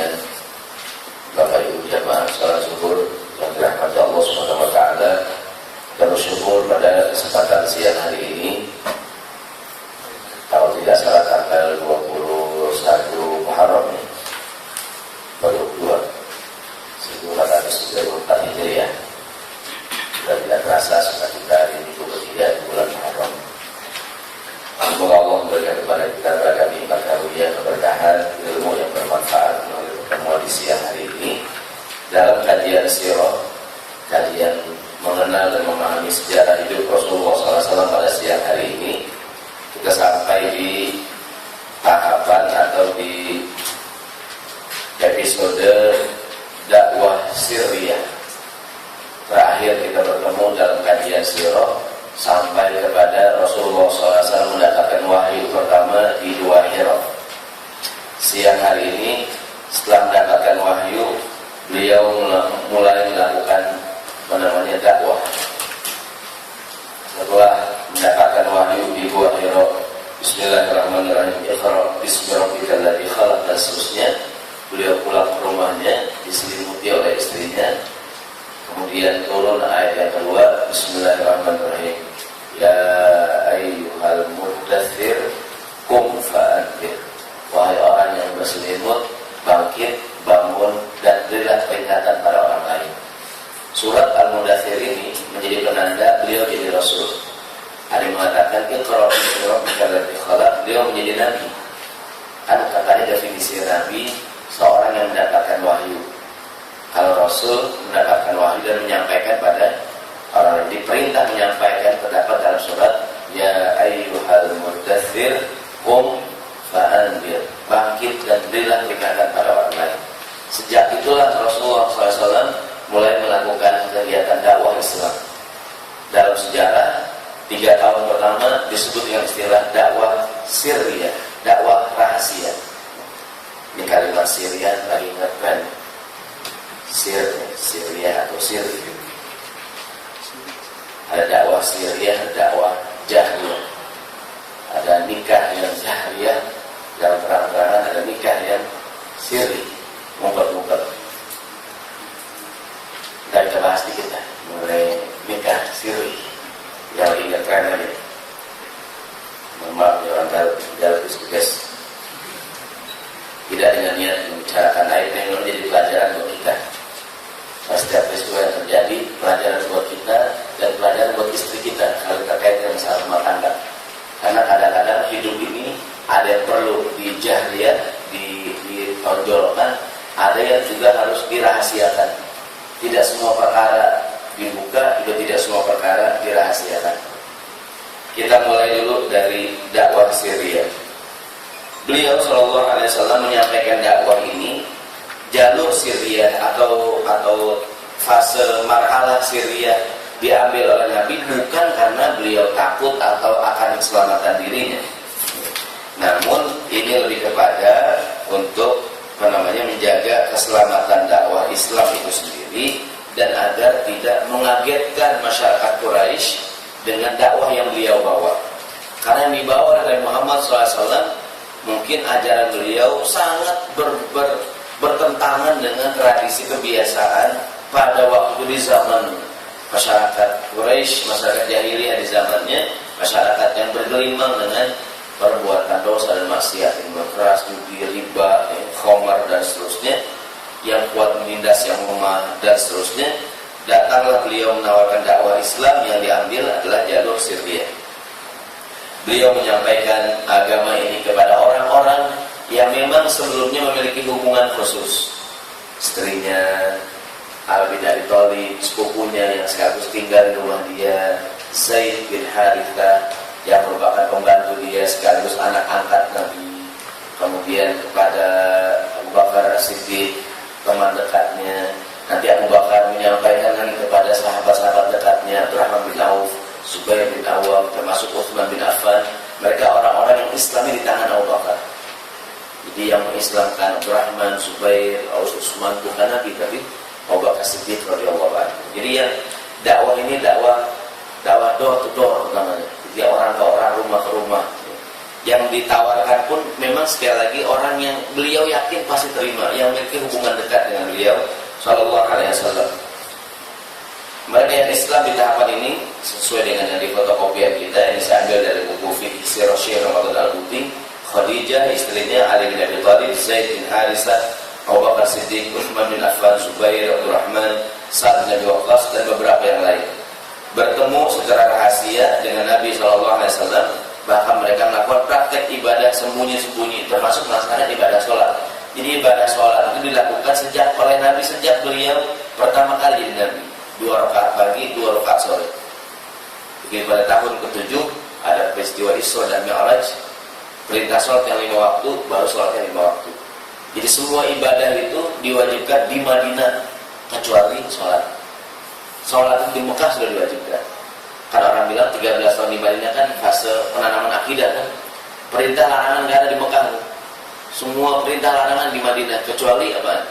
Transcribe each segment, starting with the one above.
sekalian, Bapak Ibu jamaah salat zuhur yang dirahmati Allah Subhanahu wa taala, dan bersyukur pada kesempatan siang hari ini, kalau tidak salah tanggal 21 Muharram 22 1434 Hijriah. Sudah tidak terasa sudah kita hari Minggu ketiga di bulan Muharram. Semoga Allah memberikan kepada kita beragam nikmat karunia, keberkahan, ilmu yang bermanfaat melalui pertemuan di siang hari ini dalam kajian sirah, kajian mengenal dan memahami sejarah hidup Rasulullah SAW. Pada siang hari ini kita sampai di tahapan atau di episode dakwah sirriyah. Terakhir kita bertemu dalam kajian sirah sampai kepada Rasulullah SAW mendapatkan wahyu pertama di Gua Hira. Siang hari ini setelah mendapatkan wahyu, beliau mulai melakukan dakwah. Setelah mendapatkan wahyu di Gua Hira, Bismillahirrahmanirrahim, Iqra bismi rabbikal ladzi khalaq, dan seterusnya, beliau pulang ke rumahnya diselimuti oleh istrinya. Kemudian turun ayat yang kedua, Bismillahirrahmanirrahim, Ya ayyuhal muddathir qum fa'anzir. Wahai orang yang berselimut, bangkit, bangun, dan berilah peringatan pada orang lain. Surat Al-Mudaththir ini menjadi penanda beliau jadi Rasul. Ada yang mengatakan Iqra bismi rabbikal ladzi khalaq, beliau menjadi Nabi. Kan katanya definisi Nabi seorang yang mendapatkan wahyu. Kalau Rasul mendapatkan wahyu dan menyampaikan pada orang yang diperintah menyampaikan, terdapat dalam surat Ya ayyuhal muddaththir qum fa'anzir, bangkit dan berilah peringatan pada orang lain. Sejak itulah Rasulullah SAW mulai melakukan kegiatan dakwah Islam. Dalam sejarah 3 tahun pertama disebut dengan istilah dakwah sirriyah, dakwah rahasia. Ini kalimat sirriyah lagi ingatkan, sirriyah atau sirri. Ada dakwah sirriyah, ada dakwah jahriyah. Ada nikah yang jahriyah, dalam terang-terangan, ada nikah yang sirri, mumpet-mumpet. Kita bahas dikit lah mengenai nikah sirri yang ingat keren aja. Maaf ya orang dalam tugas tidak dengan niat membicarakan aib yang menjadi pelajaran buat kita. Setiap peristiwa yang terjadi pelajaran buat kita dan pelajaran buat istri kita kalau terkait dengan masalah rumah tangga. Karena kadang-kadang hidup ini ada yang perlu dijahriyah, ditonjolkan, ada yang juga harus dirahasiakan. Tidak semua perkara dibuka, juga tidak semua perkara dirahasiakan. Kita mulai dulu dari dakwah sirriyah. Beliau SAW menyampaikan dakwah ini, jalur sirriyah atau fase marhalah sirriyah diambil oleh Nabi bukan karena beliau takut atau akan keselamatan dirinya. Namun ini lebih kepada untuk menjaga keselamatan dakwah Islam itu sendiri, dan agar tidak mengagetkan masyarakat Quraisy dengan dakwah yang beliau bawa. Karena yang dibawa oleh Muhammad SAW mungkin ajaran beliau sangat bertentangan dengan tradisi kebiasaan pada waktu di zaman masyarakat Quraisy, masyarakat jahiliyah di zamannya, masyarakat yang bergelimang dengan perbuatan dosa dan maksiat, minuman keras, judi, riba, khamar dan seterusnya, yang kuat menindas yang lemah dan seterusnya. Datanglah beliau menawarkan dakwah Islam yang diambil adalah jalur sirriyah. Beliau menyampaikan agama ini kepada orang-orang yang memang sebelumnya memiliki hubungan khusus. Istrinya Ali bin Abi Thalib, sepupunya yang sekaligus tinggal di rumah dia, Zaid bin Harithah yang merupakan pembantu dia sekaligus anak angkat Nabi. Kemudian kepada Abu Bakar As-Siddiq, teman dekatnya. Nanti Abu Bakar menyampaikan lagi kepada sahabat-sahabat dekatnya, Abdurrahman bin Auf, Zubair bin Awam, termasuk Utsman bin Affan. Mereka orang-orang yang Islami di tangan Abu Bakar. Jadi yang mengislamkan Abdurrahman, Zubair, Utsman bukan Nabi, tapi Abu Bakar Siddiq radhiyallahu anhu. Jadi yang dakwah ini dakwah door to door namanya. Jadi orang ke orang, rumah ke rumah. Yang ditawarkan pun memang sekali lagi orang yang beliau yakin pasti terima, yang memiliki hubungan dekat dengan beliau Sallallahu Alaihi Wasallam. Mereka yang Islam di tahapan ini sesuai dengan yang di fotokopian kita, ini saya ambil dari buku Fiqh Sirah Syekh Ramadan Al-Buti. Khadijah, istrinya Ali bin Abi Thalib, Zaid bin Harithah, Abu Bakar Siddiq, Utsman bin Affan, Zubair, Abdurrahman, Sa'ad bin Abi Waqqas, dan beberapa yang lain bertemu secara rahasia dengan Nabi SAW. Bahkan mereka melakukan praktek ibadah sembunyi-sembunyi, termasuk melaksanakan ibadah sholat. Jadi ibadah sholat itu dilakukan oleh Nabi sejak beliau pertama kali jadi Nabi, 2 rakaat pagi, 2 rakaat sore. Jadi pada tahun ke-7 ada peristiwa Isra dan Mi'raj, perintah sholat yang 5 waktu, baru sholat yang 5 waktu. Jadi semua ibadah itu diwajibkan di Madinah kecuali sholat. Sholat itu di Mekah sudah diwajibkan. Karena orang bilang 13 tahun di Madinah kan fase penanaman akidah kan. Perintah larangan nggak ada di Mekah. Semua perintah larangan di Madinah kecuali apa?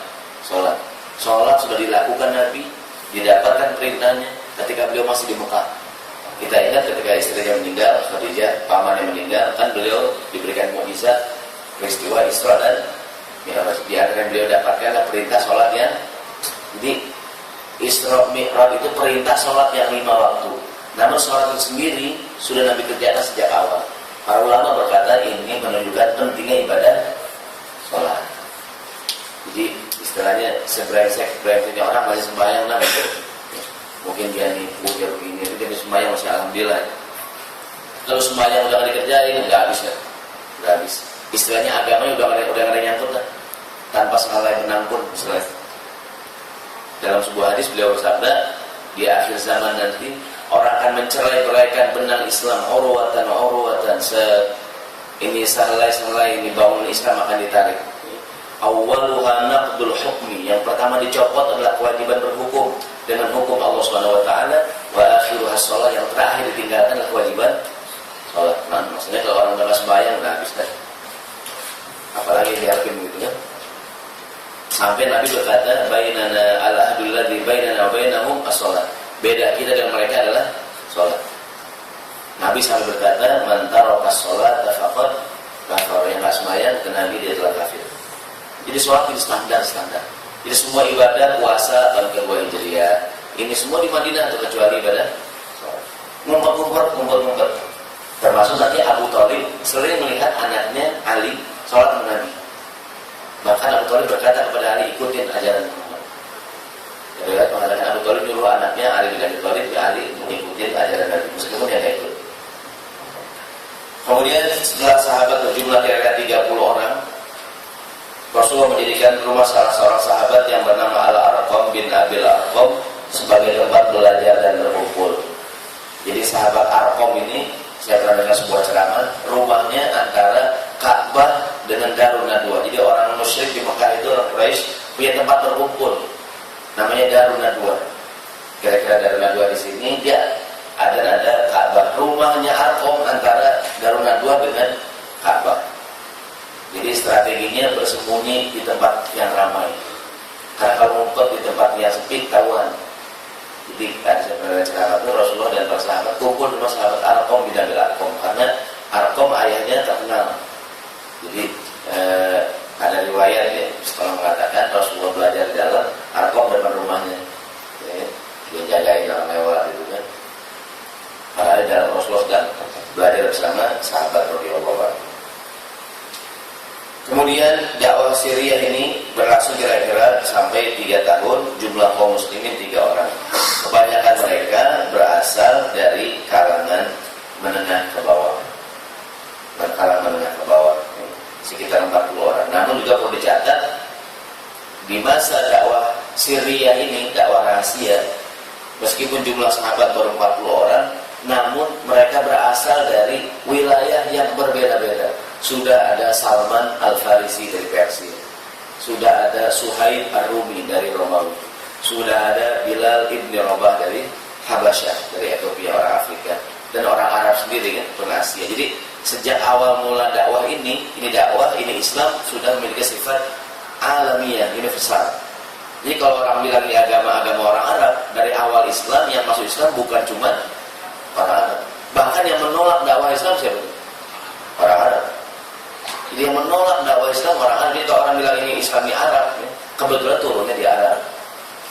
Sholat. Sholat sudah dilakukan Nabi, didapatkan perintahnya ketika beliau masih di Mekah. Kita ingat ketika istrinya meninggal, Khadijah, pamannya meninggal, kan beliau diberikan mukjizat peristiwa Isra dan Mi'raj. Di antara yang beliau dapatkan perintah sholat yang, jadi Isra Mi'raj itu perintah sholat yang 5 waktu. Namun sholat itu sendiri sudah Nabi kerjakan sejak awal. Para ulama berkata ini menunjukkan pentingnya ibadah sholat. Jadi istilahnya sebrengsek-brengseknya orang masih sembahyang Nabi. Mungkin dia nipu, dia begini, dia sembahyang masih alhamdulillah. Kalau sembahyang udah nggak dikerjain, nggak habis kan? Nggak habis. Istilahnya agamanya udah nggak ada nyangkut kan? Tanpa sengalai benang pun, misalnya. Dalam sebuah hadis beliau bersabda, di akhir zaman nanti orang akan mencerai-beraikan benang Islam, urwatan, ini sehelai ini bangun Islam akan ditarik. Awwaluha naqdul hukmi, yang pertama dicopot adalah kewajiban berhukum dengan hukum Allah Subhanahu wa taala, wa akhiruha shalah, yang terakhir ditinggalkan adalah kewajiban salat. Nah, maksudnya kalau orang enggak sembahyang enggak habis dah. Apalagi diharapin gitu kan. Sampai Nabi berkata, bainana al-ahdul ladzi bainana wa bainahum as-shalah. Beda kita dengan mereka adalah salat. Nabi sampai berkata, man taraka as-salata faqad kafara, yang enggak sembahyang ke Nabi dia telah kafir. Jadi sholat itu standar. Jadi semua ibadah, puasa, tahun ke-2 Hijriah, ini semua di Madinah atau kecuali ibadah sholat. Ngumpet. Termasuk nanti Abu Thalib sering melihat anaknya Ali sholat dengan Nabi. Bahkan Abu Thalib berkata kepada Ali, ikutin ajaran Muhammad. Jadi mengatakan Abu Thalib nyuruh anaknya Ali bin Abi Thalib, Ali mengikuti ajaran Nabi, meskipun dia tidak ikut. Kemudian setelah sahabat berjumlah kira-kira 30 orang, Rasulullah mendirikan rumah salah seorang sahabat yang bernama Al-Arqam bin Abil Arqam sebagai tempat belajar dan berkumpul. Jadi sahabat Arqam ini, saya pernah dengar sebuah ceramah, rumahnya antara Ka'bah dengan Darun Nadwa. Jadi orang musyrik di Mekah itu, orang Quraisy, punya tempat berkumpul, namanya Darun Nadwa. Kira-kira Darun Nadwa di sini dia ada Ka'bah. Rumahnya Arqam antara Darun Nadwa dengan Ka'bah. Jadi strateginya bersembunyi di tempat yang ramai. Karena kalau ngumpet di tempat yang sepi, ketahuan. Jadi kan sebenarnya sahabat itu Rasulullah dan para sahabat kumpul di rumah sahabat Arqam bin Abil Arqam, karena Arqam ayahnya terkenal. Jadi ada riwayat ya, setelah mengatakan Rasulullah belajar di dalam, Arqam depan rumahnya. Ya, dia jagain orang lewat itu kan. Karena di dalam Rasulullah sedang belajar bersama sahabat radhiyallahu anhu. Kemudian dakwah Syria ini berlangsung kira-kira sampai 3 tahun. Jumlah kaum muslimin 3 orang. Kebanyakan mereka berasal dari kalangan menengah ke bawah. Sekitar 40 orang. Namun juga perlu dicatat, di masa dakwah Syria ini, dakwah rahasia, meskipun jumlah sahabat baru 40 orang, namun mereka berasal dari wilayah yang berbeda-beda. Sudah ada Salman Al-Farisi dari Persia, sudah ada Suhaib Ar-Rumi dari Romawi, sudah ada Bilal Ibn Rabah dari Habasyah, dari Ethiopia, orang Afrika, dan orang Arab sendiri kan, orang Asia. Jadi sejak awal mula dakwah ini dakwah, ini Islam sudah memiliki sifat alamiah, universal. Jadi kalau orang bilang ini agama orang Arab, dari awal Islam yang masuk Islam bukan cuma orang Arab. Bahkan yang menolak dakwah Islam siapa? Orang Arab. Jadi yang menolak dakwah Islam orang Arab. Jadi kalau orang bilang ini Islam di Arab, ya. Kebetulan turunnya di Arab.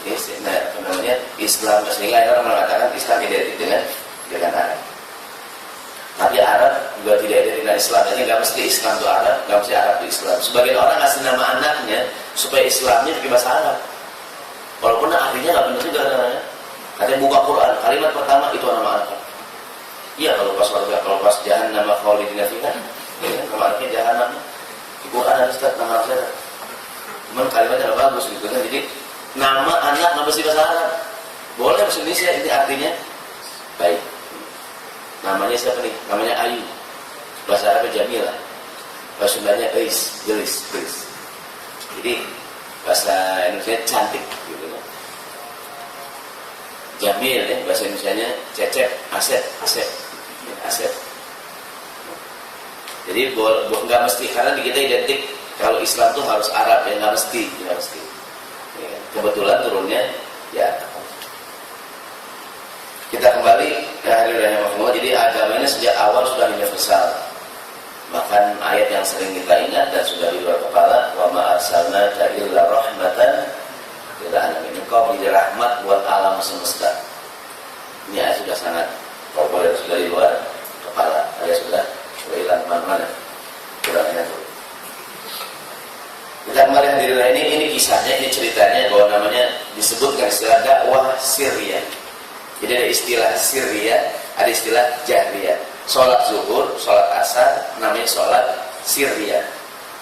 Ya, nah, namanya Islam, sehingga orang mengatakan Islam identik dengan Arab. Tapi Arab juga tidak identik dengan Islam. Jadi nggak mesti Islam itu Arab, nggak mesti Arab itu Islam. Sebagian orang ngasih nama anaknya supaya Islamnya pakai bahasa Arab. Walaupun artinya nggak benar juga namanya. Katanya buka Quran, kalimat pertama itu nama anak. Iya, kalau pas warga, kalau pas Jahannam khalidina fiha, ya kan, nama anaknya Jahannam. Di Quran ada Ustaz nama anaknya. Cuman kalimatnya nggak bagus gitu kan. Jadi nama anak nggak mesti bahasa Arab. Boleh bahasa Indonesia, ini artinya baik. Namanya siapa nih? Namanya Ayu. Bahasa Arabnya Jamilah. Bahasa Sundanya Eis, gelis. Jadi bahasa Indonesia cantik gitu kan. Jamil ya, bahasa Indonesianya Cecep, Asep. Jadi nggak mesti, karena di kita identik kalau Islam tuh harus Arab ya, nggak mesti. Ya, kebetulan turunnya ya. Kita kembali ke hari raya Muhammad. Jadi agamanya sejak awal sudah universal. Bahkan ayat yang sering kita ingat dan sudah di luar kepala, wa ma arsalnaka illa rahmatan lil alamin. Engkau menjadi rahmat buat alam semesta. Ini ayat sudah sangat populer, sudah di luar kepala. Ayat sudah hilang mana-mana. Kurangnya tuh. Kita kembali hadirin ini kisahnya, ini ceritanya bahwa namanya disebutkan istilah dakwah Syria. Jadi ada istilah Syria, ada istilah Jahriyah. Sholat zuhur, sholat asar, namanya sholat Syria.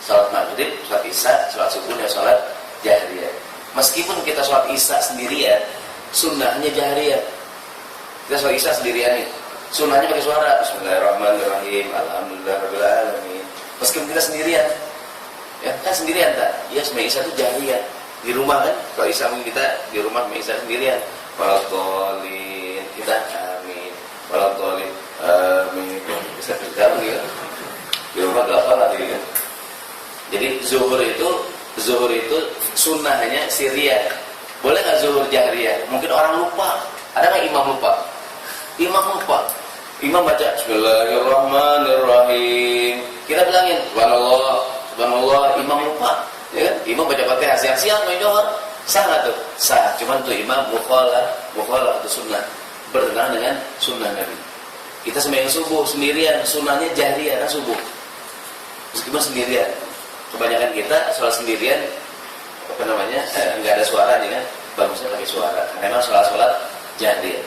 Sholat maghrib, sholat isya, sholat subuh, dan sholat Jahriyah. Meskipun kita sholat isya sendirian, sunnahnya Jahriyah. Kita sholat isya sendirian nih, sunnahnya pakai suara. Bismillahirrahmanirrahim, alhamdulillahirrahmanirrahim. Meskipun kita sendirian, ya kan sendirian tak? Ya semua isya itu Jahriyah. Di rumah kan, kalau isya mungkin kita di rumah semua isya sendirian. Walaqolin, kita amin. Walaqolin, amin. Bisa berjauh gitu. Di rumah gampang lagi kan. Jadi zuhur itu sunnahnya Syria. Boleh nggak zuhur Jahriyah? Mungkin orang lupa. Ada nggak imam lupa? Imam baca Bismillahirrahmanirrahim. Kita bilangin Subhanallah. Imam lupa. Ya kan? Imam baca Fatihah siang-siang main johor. Sah nggak tuh? Sah. Cuman tuh imam mukhalah itu sunnah. Bertentangan dengan sunnah Nabi. Kita sembahyang subuh sendirian, sunnahnya Jahriyah kan subuh. Meskipun sendirian. Kebanyakan kita sholat sendirian, nggak ada suara nih kan. Bagusnya pakai suara. Karena memang sholat Jahriyah.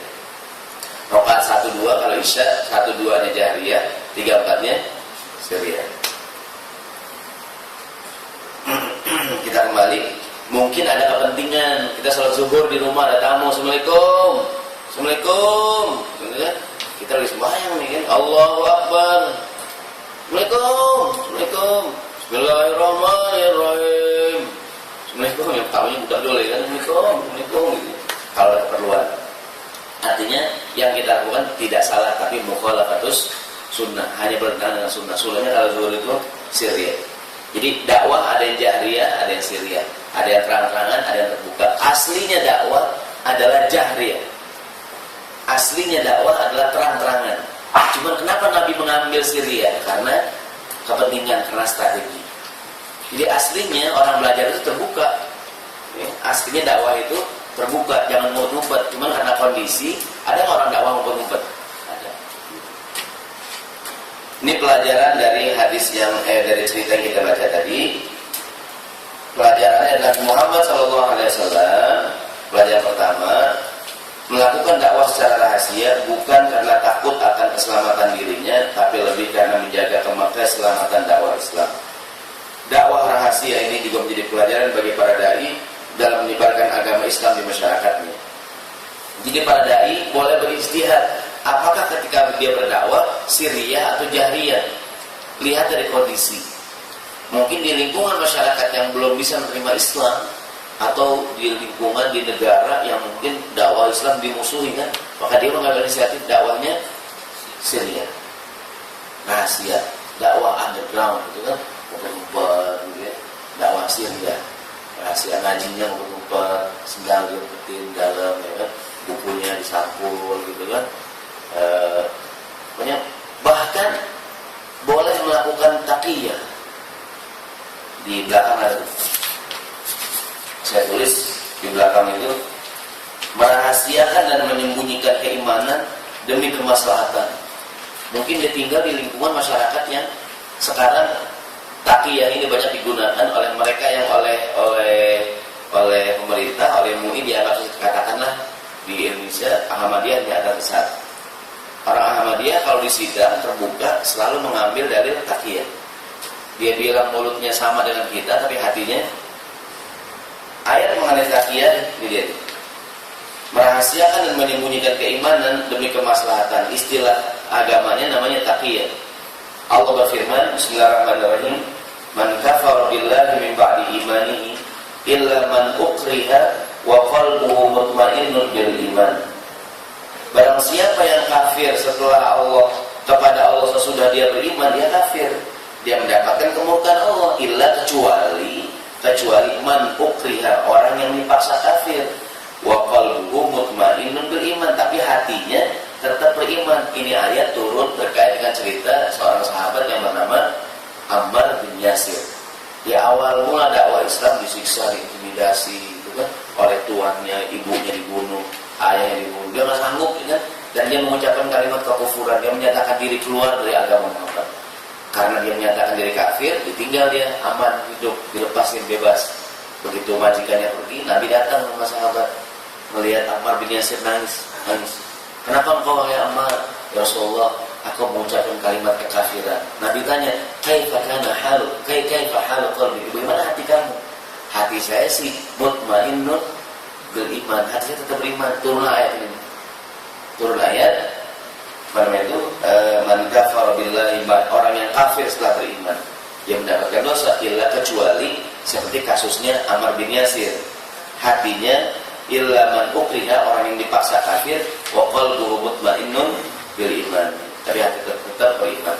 Rakaat 1-2 kalau isya, 1-2-nya Jahriyah, 3-4-nya Syria. Kita kembali. Mungkin ada kepentingan kita sholat zuhur di rumah, ada tamu, Assalamualaikum, kita lagi sembahyang nih kan, Allahu Akbar, Assalamualaikum, Bismillahirrahmanirrahim, Assalamualaikum, yang tamunya buka dulu ya kan, Assalamualaikum, kalau ada keperluan. Artinya yang kita lakukan tidak salah, tapi mukhalafatus sunnah, hanya bertentangan dengan sunnah. Sunnahnya kalau zuhur itu Syria. Jadi dakwah ada yang Jahriyah, ada yang Syria. Ada yang terang-terangan, ada yang terbuka. Aslinya dakwah adalah Jahriyah. Aslinya dakwah adalah terang-terangan. Cuma kenapa Nabi mengambil Syria? Karena kepentingan, karena strategi. Jadi aslinya orang belajar itu terbuka. Aslinya dakwah itu terbuka, jangan ngumpet. Cuma karena kondisi, ada orang dakwah ngumpet-ngumpet. Ada. Ini pelajaran dari hadis dari cerita yang kita baca tadi. Pelajarannya adalah Muhammad SAW. Pelajaran pertama, melakukan dakwah secara rahasia bukan karena takut akan keselamatan dirinya, tapi lebih karena menjaga keselamatan dakwah Islam. Dakwah rahasia ini juga menjadi pelajaran bagi para dai dalam menyebarkan agama Islam di masyarakatnya. Jadi para dai boleh berijtihad, apakah ketika dia berdakwah Syria atau Jahriyah? Lihat dari kondisi. Mungkin di lingkungan masyarakat yang belum bisa menerima Islam, atau di lingkungan di negara yang mungkin dakwah Islam dimusuhi kan, maka dia mengambil inisiatif dakwahnya Syria, rahasia, dakwah underground gitu kan, ngumpet-ngumpet gitu ya, dakwah Syria, rahasia, ngajinya ngumpet-ngumpet, sendal diumpetin dalam ya kan, bukunya disampul gitu kan, bahkan boleh melakukan taqiyah. Di belakang ada Saya tulis di belakang itu, merahasiakan dan menyembunyikan keimanan demi kemaslahatan. Mungkin dia tinggal di lingkungan masyarakat yang sekarang taqiyah ini banyak digunakan oleh mereka yang oleh pemerintah, oleh MUI dianggap, katakanlah di Indonesia Ahmadiyah dianggap besar. Orang Ahmadiyah kalau di sidang terbuka selalu mengambil dalil taqiyah. Dia bilang mulutnya sama dengan kita, tapi hatinya ayat mengenai taqiyah ini dia. Merahasiakan dan menyembunyikan keimanan demi kemaslahatan. Istilah agamanya namanya taqiyah. Allah berfirman, Bismillahirrahmanirrahim, "Man kafara billahi min ba'di imanihi illa man ukriha wa qalbuhu mutmainnun bil iman." Barang siapa yang kafir setelah Allah, kepada Allah sesudah dia beriman, dia kafir. Dia mendapatkan kemurkaan Allah, illa kecuali man ukriha, orang yang dipaksa kafir, wa qalbuhu mutmainnun bil iman, tapi hatinya tetap beriman. Ini ayat turun terkait dengan cerita seorang sahabat yang bernama Ammar bin Yasir. Di awal mula dakwah Islam disiksa, diintimidasi, gitu kan, oleh tuannya, ibunya dibunuh, ayahnya dibunuh. Dia nggak sanggup, kan? Dan dia mengucapkan kalimat kekufuran. Dia menyatakan diri keluar dari agama Muhammad. Karena dia menyatakan diri kafir, ditinggal dia aman, hidup, dilepasin bebas. Begitu majikannya pergi, Nabi datang sama sahabat, melihat Ammar bin Yasir nangis. Kenapa engkau wahai Ammar? Ya Rasulullah, aku mengucapkan kalimat kekafiran. Nabi tanya, kaifa kana halu? Kaifa halu qalbi? Bagaimana hati kamu? Hati saya sih mutmainnun bil iman. Hati saya tetap beriman. Turunlah ayat ini. Turun ayat, mana itu? Man kafara billahi, orang yang kafir setelah beriman, dia mendapatkan dosa, illa kecuali seperti kasusnya Ammar bin Yasir. Hatinya illa man ukriha, orang yang dipaksa kafir, wa qalbuhu mutmainnun bil iman, tapi hati tetap beriman.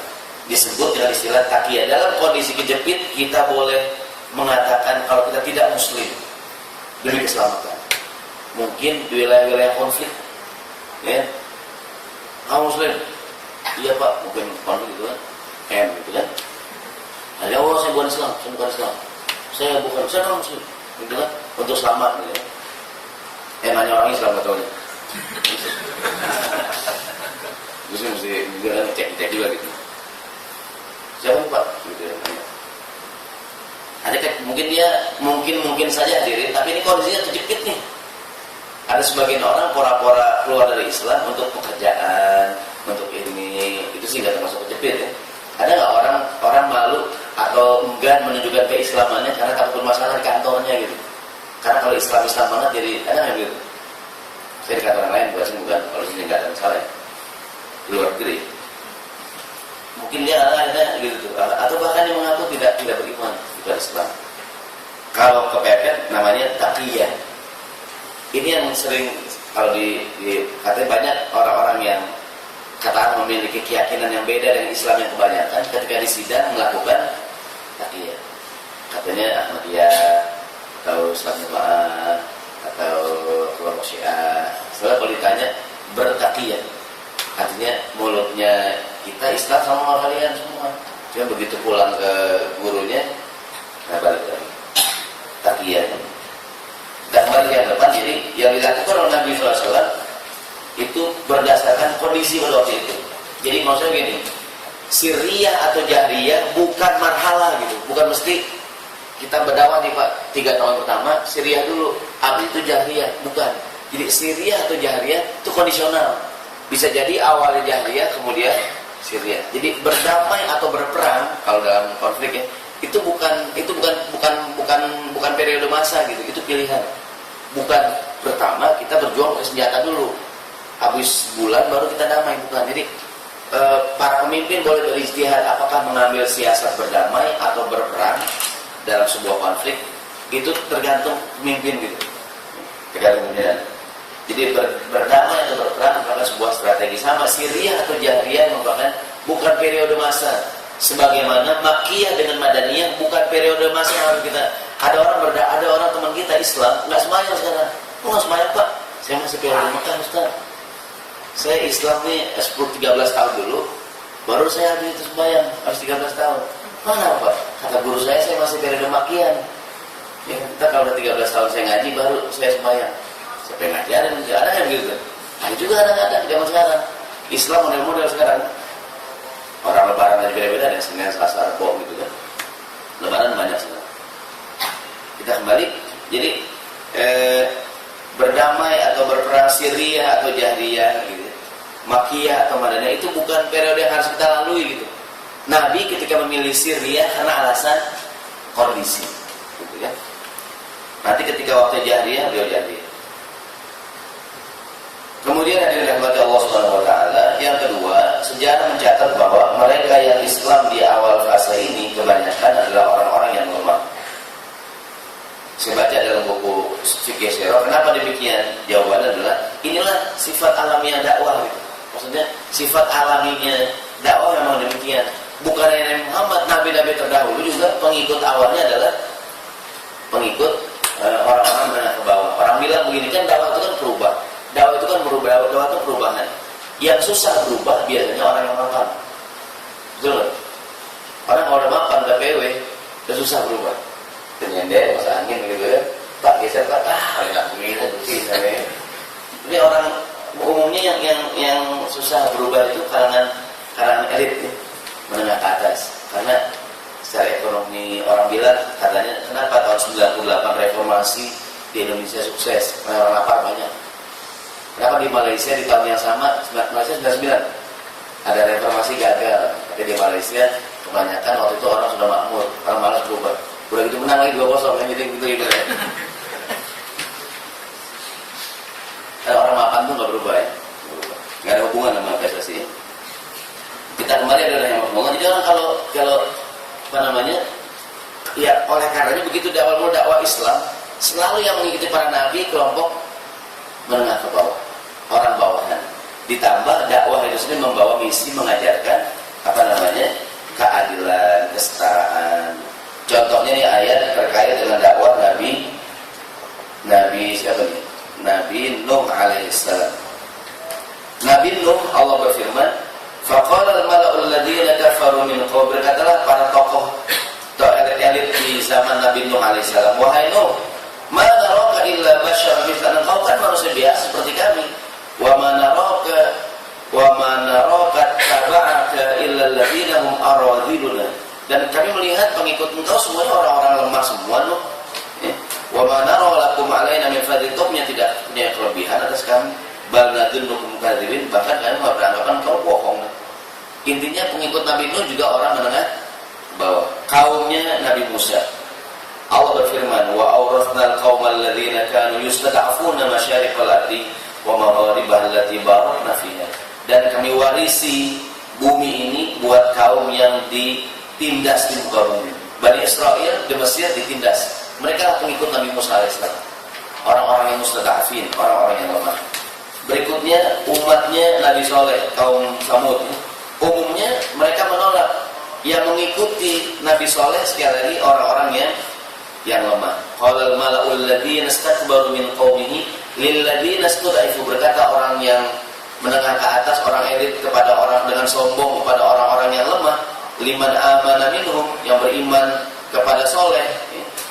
Disebut dengan istilah taqiyah. Dalam kondisi kejepit kita boleh mengatakan kalau kita tidak muslim demi keselamatan. Mungkin di wilayah-wilayah konflik, ya, kamu muslim? Iya pak, mungkin konflik gitu kan, gitu kan. Ya Allah, saya bukan Islam, saya bukan muslim, gitu kan, untuk selamat, gitu kan. Nanya orang Islam katanya. Terus mesti cek juga gitu. Siapa pak? Gitu ya. Ada mungkin saja hadirin, tapi ini kondisinya terjepit nih. Ada sebagian orang pura-pura keluar dari Islam untuk pekerjaan, untuk ini, itu sih nggak termasuk terjepit ya. Ada nggak orang malu atau enggan menunjukkan keislamannya karena takut bermasalah di kantornya gitu? Karena kalau Islam banget, jadi ada nggak gitu? Saya di kantor lain, bukan kalau sini nggak ada masalah ya. Di luar negeri, mungkin dia ada gitu, atau bahkan dia mengaku tidak beriman kepada Islam. Kalau kepepet namanya taqiyah. Ini yang sering kalau katanya banyak orang-orang yang katakan memiliki keyakinan yang beda dengan Islam yang kebanyakan, ketika di sidang melakukan taqiyah. Katanya Ahmadiyah atau Islam Jamaah atau kelompok Syiah. Setelah kalau ditanya bertaqiyah, artinya mulutnya kita Islam sama kalian semua. Cuma begitu pulang ke gurunya, balik lagi taqiyah. Dan kembali yang depan, jadi yang dilakukan oleh Nabi SAW itu berdasarkan kondisi pada waktu itu. Jadi maksudnya gini, sirriyah atau jahriyah bukan marhalah gitu, bukan mesti kita berdakwah di 3 tahun pertama sirriyah dulu, abis itu jahriyah, bukan. Jadi sirriyah atau jahriyah itu kondisional. Bisa jadi awalnya jahriyah kemudian sirriyah. Jadi berdamai atau berperang kalau dalam konflik ya, itu bukan periode masa gitu, itu pilihan. Bukan pertama kita berjuang pakai senjata dulu, habis bulan baru kita damai, bukan. Jadi para pemimpin boleh berijtihad apakah mengambil siasat berdamai atau berperang dalam sebuah konflik, itu tergantung pemimpin gitu, tergantung pimpinan. Jadi berdamai atau berperang merupakan sebuah strategi. Sama sirriyah atau jahriyah merupakan bukan periode masa. Sebagaimana Makkiyah dengan Madaniyah bukan periode masa yang harus kita. Ada orang teman kita Islam nggak sembahyang sekarang. Nggak sembahyang pak? Saya masih periode Makkah Ustaz. Saya Islam nih 10-13 tahun dulu, baru saya habis itu sembahyang habis 13 tahun. Mana pak? Kata guru saya masih periode Makkiyah. Ya, kita kalau udah 13 tahun saya ngaji baru saya sembahyang. Siapa yang ngajarin? Ada yang gitu. Nah juga ada zaman sekarang. Islam model-model sekarang. Orang lebaran aja beda-beda, ada Senin, Selasa, Rabu gitu kan. Lebaran banyak sekarang. Kita kembali, jadi berdamai atau berperang Syria atau Jahriyah gitu, Makkiyah atau Madaniyah itu bukan periode yang harus kita lalui gitu. Nabi ketika memilih Syria karena alasan kondisi gitu ya. Nanti ketika waktu Jahriyah beliau Jahriyah. Kemudian ada yang dirahmati Allah Subhanahu wa taala, yang kedua, sejarah mencatat bahwa mereka yang Islam di awal fase ini kebanyakan adalah orang-orang yang lemah. Saya baca dalam buku Fikih Sirah, kenapa demikian? Jawabannya adalah inilah sifat alamiah dakwah gitu. Maksudnya sifat alaminya dakwah memang demikian. Bukan Nabi Muhammad, nabi-nabi terdahulu juga pengikut awalnya adalah pengikut orang-orang menengah ke bawah. Orang bilang begini kan dakwah itu kan berubah. Dakwah itu kan berubah, dakwah itu perubahan. Yang susah berubah biasanya orang yang mapan. Betul nggak? Orang kalau udah mapan, udah PW, udah susah berubah. Nyender, masa angin gitu ya. Pak geser Pak, nggak begini sih saya. Ini orang umumnya yang susah berubah itu kalangan elit ya, menengah ke atas. Karena secara ekonomi orang bilang katanya kenapa tahun 98 reformasi di Indonesia sukses, karena orang lapar banyak. Kenapa di Malaysia di tahun yang sama, Malaysia 99 ada reformasi gagal, tapi di Malaysia kebanyakan waktu itu orang sudah makmur, orang malas berubah. Udah gitu menang lagi 2-0 kan, jadi gitu ya. Orang mapan tuh nggak berubah ya, nggak ada hubungan sama prestasi. Kita kembali adalah yang hubungan. Jadi orang kalau apa namanya, ya oleh karenanya begitu di awal mula dakwah Islam selalu yang mengikuti para nabi kelompok menengah ke bawah, orang bawahan. Ditambah dakwah itu sendiri membawa misi mengajarkan apa namanya, keadilan, kesetaraan. Contohnya nih ayat terkait dengan dakwah Nabi siapa nih? Nabi Nuh alaihissalam. Nabi Nuh Allah berfirman, faqala al-mala'ul ladzina kafaru min qaum, berkatalah para tokoh atau elit di zaman Nabi Nuh alaihissalam, wahai Nuh, ma naraka illa basyar mithlana, kau kan manusia biasa seperti kami. Wa ma naraka taba'aka illa alladzina hum aradhiluna, dan kami melihat pengikut engkau semuanya orang-orang lemah semua Nuh. Wa ma nara lakum alaina min fadlin, tidak punya kelebihan atas kami. Bal nadunnukum kadzibin, bahkan kami beranggapan kau bohong. Intinya pengikut Nabi Nuh juga orang menengah bawah. Kaumnya Nabi Musa, Allah berfirman, wa awrathnal qaumal ladzina kanu yustad'afuna masyariqal ardi wa magharibaha allati barakna fiha, dan kami warisi bumi ini buat kaum yang ditindas di muka bumi. Bani Israel di Mesir ditindas. Mereka pengikut Nabi Musa alaihissalam, orang-orang yang mustad'afin, orang-orang yang lemah. Berikutnya umatnya Nabi Soleh, kaum Samud. Umumnya mereka menolak. Yang mengikuti Nabi Soleh sekali lagi orang-orang yang lemah. Qala al-mala'ul ladzina istakbaru min qaumihi lil ladzina istud'ifu, berkata orang yang menengah ke atas, orang elit kepada orang dengan sombong kepada orang-orang yang lemah, liman amana minhum, yang beriman kepada Soleh.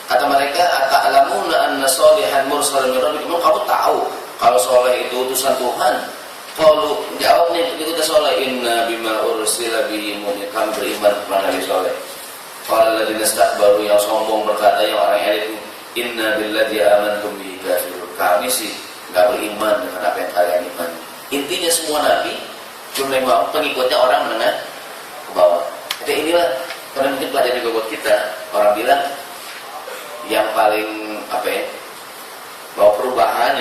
Kata mereka, ata'lamuna anna solihan mursalun min rabbikum, kamu tahu kalau Soleh itu utusan Tuhan? Kalau jawabnya kita Soleh, inna bima ursila bihi mu'min, kami beriman kepada Nabi Soleh. Kalau ladzina istakbaru, yang sombong berkata, yang orang elit, inna billadzi amantum bihi kafirun, kami sih enggak beriman dengan apa yang kalian iman. Intinya semua nabi cuma pengikutnya orang menengah ke bawah. Jadi inilah karena mungkin pelajaran juga buat kita. Orang bilang yang paling bahwa perubahan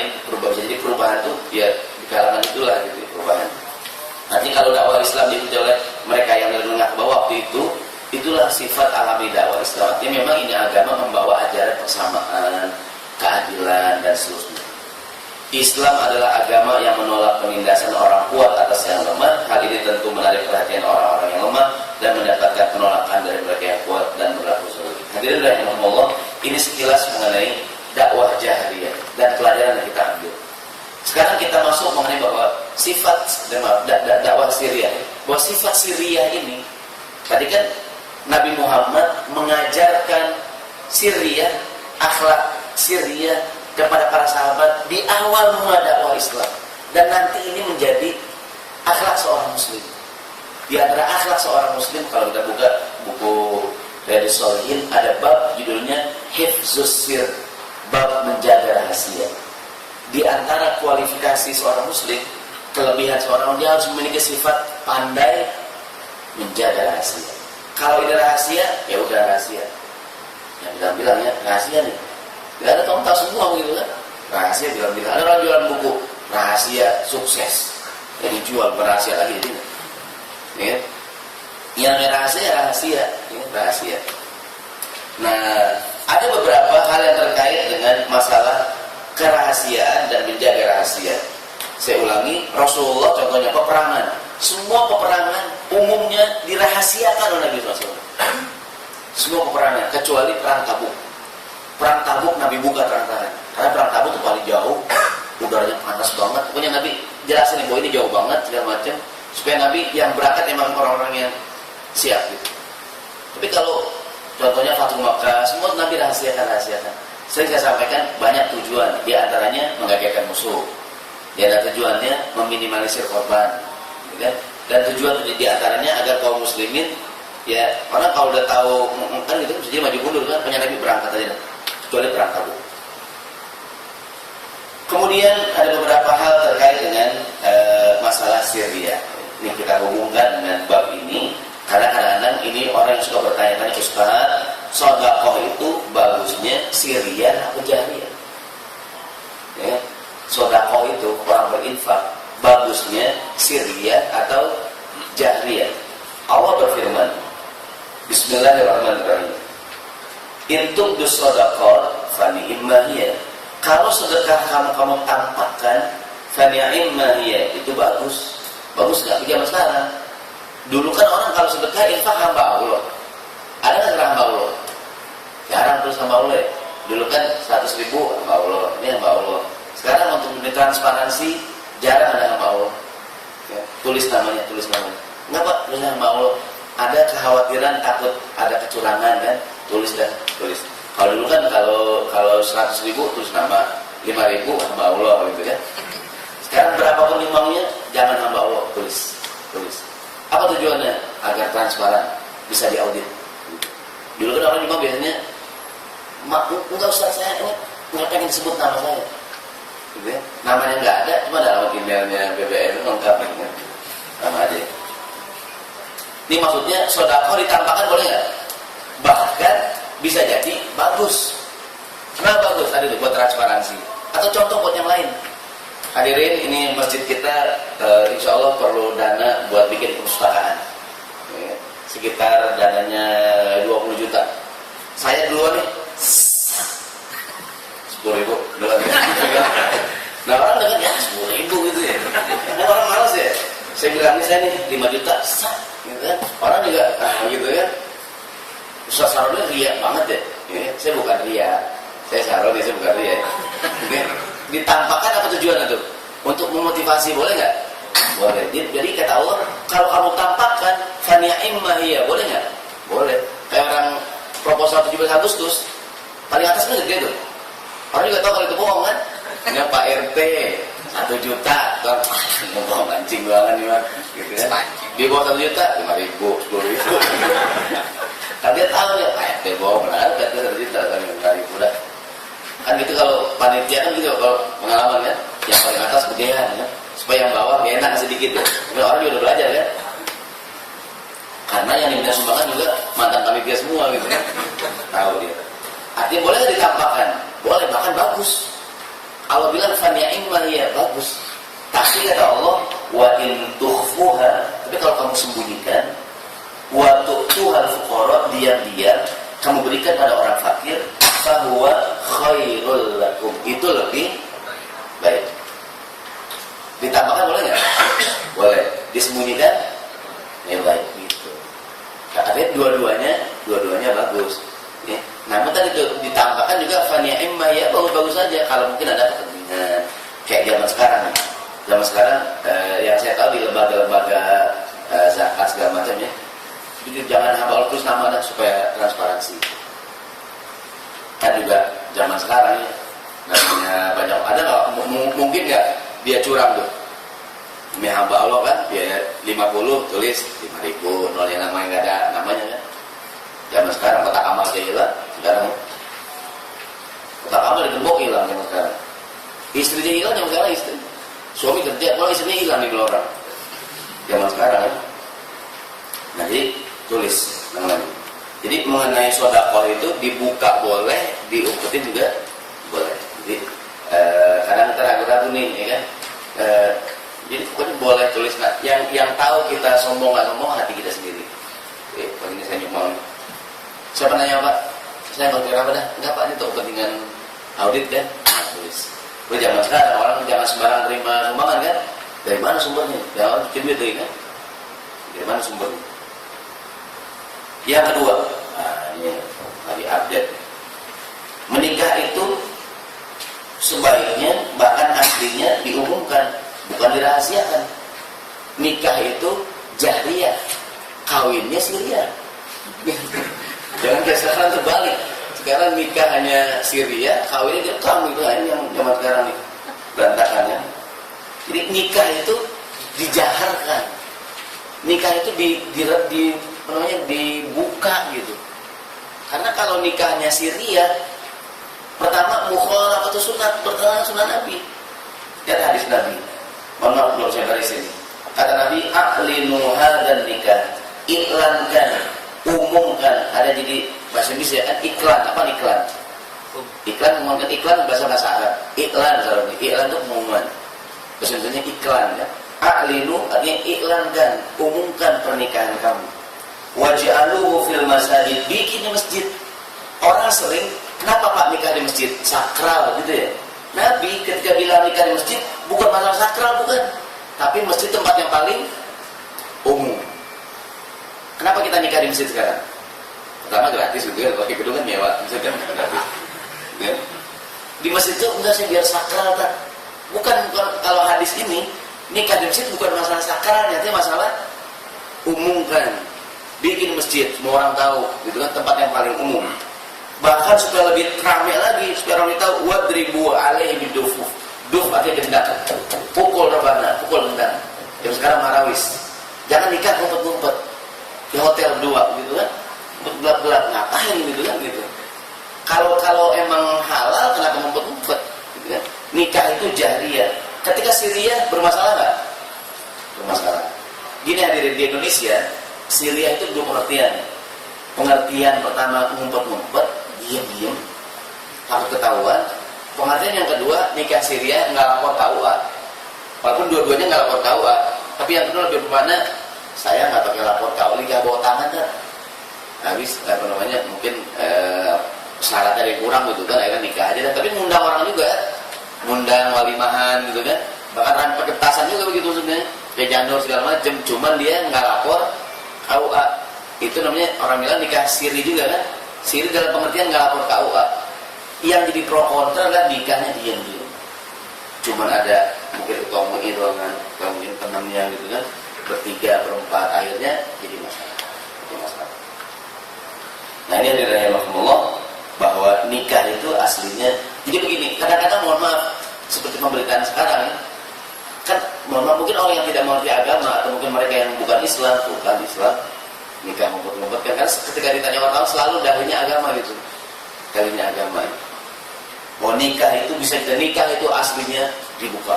jadi perubahan itu ya di kalangan itulah gitu, perubahan. Nanti kalau dakwah Islam diikuti oleh mereka yang menengah ke bawah waktu itu, itulah sifat alami dakwah Islam. Artinya memang ini agama membawa ajaran persamaan, keadilan dan seterusnya. Islam adalah agama yang menolak penindasan orang kuat atas yang lemah. Hal ini tentu menarik perhatian orang-orang yang lemah dan mendapatkan penolakan dari mereka yang kuat dan berlaku sebaliknya. Hadirin rahimakumullah, ini sekilas mengenai dakwah jahriyah dan pelajaran yang kita ambil. Sekarang kita masuk mengenai bahwa sifat dakwah Syria, bahwa sifat Syria ini tadi kan Nabi Muhammad mengajarkan Syria akhlak sirriyah kepada para sahabat di awal mula dakwah Islam, dan nanti ini menjadi akhlak seorang muslim. Di antara akhlak seorang muslim, kalau kita buka buku Riyadhus Shalihin, ada bab judulnya Hifzus Sir, bab menjaga rahasia. Di antara kualifikasi seorang muslim, kelebihan seorang, dia harus memiliki sifat pandai menjaga rahasia. Kalau ini rahasia, ya udah rahasia. Yang bilang ya rahasia nih. Gak ada tahu semua gitu kan. Rahasia bilang-bilang. Ada orang jualan buku rahasia sukses. Yang dijual berahasia lagi jadi. Ya. Yang rahasia, ini rahasia. Nah, ada beberapa hal yang terkait dengan masalah kerahasiaan dan menjaga rahasia. Saya ulangi, Rasulullah contohnya peperangan. Semua peperangan umumnya dirahasiakan oleh Nabi SAW. Semua peperangan, kecuali perang Tabuk. Perang Tabuk Nabi buka terang-terangan. Karena perang Tabuk itu paling jauh, udaranya panas banget. Pokoknya Nabi jelasin bahwa ini jauh banget segala macam, supaya Nabi yang berangkat memang orang-orang yang siap gitu. Tapi kalau contohnya Fathul Makkah, semua Nabi rahasiakan. Sering saya sampaikan banyak tujuan, di antaranya menggagalkan musuh. Di antara tujuannya meminimalisir korban, gitu kan? Dan tujuan di antaranya agar kaum muslimin, ya orang kalau udah tahu kan gitu bisa jadi maju mundur kan, punya Nabi berangkat aja, kecuali perang Tabuk. Kemudian ada beberapa hal terkait dengan masalah Syria. Ini kita hubungkan dengan bab ini karena kadang-kadang ini orang yang suka bertanya-tanya, Ustaz, sedekah itu bagusnya Syria atau Jahriyah? Ya, sedekah itu orang berinfak bagusnya Syria atau Jahriyah? Allah berfirman, Bismillahirrahmanirrahim. In tubdu shadaqat fa ni'ma hiya. Kalau sedekah kamu tampakkan, fa ni'ma hiya, itu bagus. Bagus enggak zaman sekarang? Dulu kan orang kalau sedekah infak hamba Allah. Ada enggak hamba Allah? Jarang terus hamba Allah. Dulu kan 100.000 hamba Allah, ini hamba Allah. Sekarang untuk transparansi jarang ada hamba Allah. Ya, tulis namanya. Enggak Pak, tulisnya hamba Allah. Ada kekhawatiran takut ada kecurangan kan? Tulis. Kalau dulu kan kalau 100.000 tulis nama, 5.000 hamba Allah gitu ya. Sekarang berapapun imamnya jangan hamba Allah, tulis. Apa tujuannya? Agar transparan, bisa diaudit. Dulu kan orang imam biasanya, enggak usah saya ini nggak pengen sebut nama saya, gitu ya. Namanya nggak ada, cuma ada alamat emailnya BBM lengkap kan? Nama aja. Ini maksudnya sedekah ditampakkan boleh nggak? Bahkan bisa jadi bagus. Kenapa bagus? Tadi buat transparansi. Atau contoh buat yang lain. Hadirin, ini masjid kita insya Allah perlu dana buat bikin perpustakaan. Ya, sekitar dananya 20 juta. Saya duluan nih 10.000 duluan. Nah orang dengan ya 10.000 gitu ya. Nah, orang malas ya. Saya bilang saya nih 5 juta. Gitu kan? Orang juga gitu ya. Ustaz Saroni riak banget ya. Saya bukan riak. Saya Saroni, saya bukan riak. Oke. Ditampakkan apa tujuannya tuh? Untuk memotivasi, boleh nggak? Boleh. Jadi kata Allah, kalau kamu tampakkan fania immahiyah, boleh nggak? Boleh. Kayak orang proposal 17 Agustus, paling atas kan gede tuh. Orang juga tahu kalau itu bohong kan? Ini Pak RT 1 juta, kan? Bohong anjing banget nih Mas. Gitu ya. Di bawah 1 juta, 5.000, 10.000. Kan dia tahu ya, Pak RT bohong lah, RT 1 juta, 5.000 dah. Kan gitu kalau panitia kan gitu, kalau pengalaman kan, yang paling atas gedean ya, supaya yang bawah enak sedikit ya. Tapi orang juga udah belajar kan. Karena yang diminta sumbangan juga mantan panitia semua gitu kan. Tahu dia. Artinya boleh nggak ditampakkan? Boleh, bahkan bagus. Allah bilang fani'im ya bagus. Tapi kata Allah, wa in tukhfuha, tapi kalau kamu sembunyikan, wa tu'tuhal fuqara, diam-diam kamu berikan pada orang fakir, fahuwa khairul lakum, itu lebih baik. Ditambahkan boleh nggak? Boleh. Disembunyikan, ya baik gitu. Artinya dua-duanya bagus. Ya. Namun tadi ditambahkan juga fania imma ya bagus-bagus saja kalau mungkin ada kepentingan kayak zaman sekarang. Zaman sekarang yang saya tahu di lembaga-lembaga zakat segala macamnya, jangan hamba terus nama supaya transparansi. Kan juga zaman sekarang ya. Namanya banyak, ada nggak mungkin nggak dia curang tuh? Demi hamba Allah kan, biaya 50 tulis 5.000, nol yang namanya nggak ada namanya kan. Zaman sekarang kotak amal dia hilang, sekarang kotak amal digembok hilang zaman sekarang. Istrinya hilang zaman sekarang, istri. Suami kerja, kalau istrinya hilang di orang. Zaman sekarang kan. Nah jadi tulis namanya. Jadi mengenai sedekah itu dibuka boleh, diumpetin juga boleh. Jadi kadang kita ragu-ragu nih, ya kan. Jadi pokoknya boleh tulis. Nah, yang tahu kita sombong nggak sombong hati kita sendiri. Pagi ini saya nyumbang. Siapa nanya Pak? Saya nggak kira apa dah. Enggak Pak, ini untuk kepentingan audit kan. Nah, tulis. Udah zaman sekarang orang jangan sembarang terima sumbangan kan. Dari mana sumbernya? Jangan bikin duit kan. Dari mana sumbernya? Yang kedua, nah ini lagi update. Menikah itu sebaiknya bahkan aslinya diumumkan, bukan dirahasiakan. Nikah itu jahriyah, kawinnya siriyah. Jangan kayak sekarang terbalik. Sekarang nikah hanya siriyah, kawinnya direkam gitu. Ini yang zaman sekarang nih berantakannya. Jadi nikah itu dijaharkan. Nikah itu dibuka gitu. Karena kalau nikahnya siriyah, pertama mukhalafatu sunat, pertama sunnah Nabi. Lihat hadis Nabi. Mohon maaf belum saya garis ini. Kata Nabi, "A'linu hadzal nikah." Iklankan, umumkan. Ada jadi bahasa Indonesia kan iklan, apa iklan? Iklan mengumumkan, iklan bahasa Arab. Iklan kalau iklan itu pengumuman. Bahasa Indonesia iklan ya. A'linu artinya iklankan, umumkan pernikahan kamu. Waj'aluhu fil masajid, bikin di masjid. Orang sering, kenapa Pak nikah di masjid? Sakral gitu ya. Nabi ketika bilang nikah di masjid bukan masalah sakral, bukan. Tapi masjid tempat yang paling umum. Kenapa kita nikah di masjid sekarang? Pertama gratis gitu ya, kalau gedung kan nyewa, bisa kan gratis. Ya. Di masjid itu enggak sih biar sakral kan. Bukan kalau hadis ini nikah di masjid bukan masalah sakralnya, itu masalah umumkan. Bikin masjid, semua orang tahu, gitu kan, tempat yang paling umum. Bahkan supaya lebih ramai lagi, supaya orang tahu, wadribu alaihi bidufuf. Duf artinya gendang. Pukul rebana, pukul gendang. Yang sekarang marawis. Jangan nikah ngumpet-ngumpet di hotel berdua, gitu kan. Untuk gelap-gelap, ngapain gitu kan, gitu. Kalau emang halal, kenapa ngumpet-ngumpet, gitu kan. Nikah itu jahriyah. Ketika siriyah bermasalah nggak? Bermasalah. Gini hadirin, di Indonesia siriyah itu dua pengertian. Pengertian pertama ngumpet-ngumpet, diam-diam, takut ketahuan. Pengertian yang kedua, nikah siriyah nggak lapor KUA. Walaupun dua-duanya nggak lapor KUA, tapi yang kedua lebih bermakna saya nggak pakai lapor KUA, nikah bawa tangan kan. Habis apa namanya, mungkin syaratnya yang kurang gitu kan, akhirnya nikah aja. Tapi ngundang orang juga, ngundang walimahan gitu kan. Bahkan pakai petasan juga begitu sebenarnya, kayak janur segala macam. Cuman dia nggak lapor KUA. Itu namanya orang bilang nikah siri juga kan. Siri dalam pengertian nggak lapor KUA. Yang jadi pro kontra adalah nikahnya diam-diam. Cuman ada mungkin ketua MUI doang, atau mungkin temannya gitu kan, bertiga, berempat, akhirnya jadi masalah. Nah ini adalah rahimahumullah, bahwa nikah itu aslinya. Jadi begini, kadang-kadang mohon maaf, seperti pemberitaan sekarang kan, mohon maaf, mungkin orang yang tidak mengerti agama, atau mungkin mereka yang bukan Islam, nikah ngumpet-ngumpet kan, karena ketika ditanya wartawan selalu dalilnya agama gitu, dalilnya agama. Mau nikah itu bisa kita nikah itu aslinya dibuka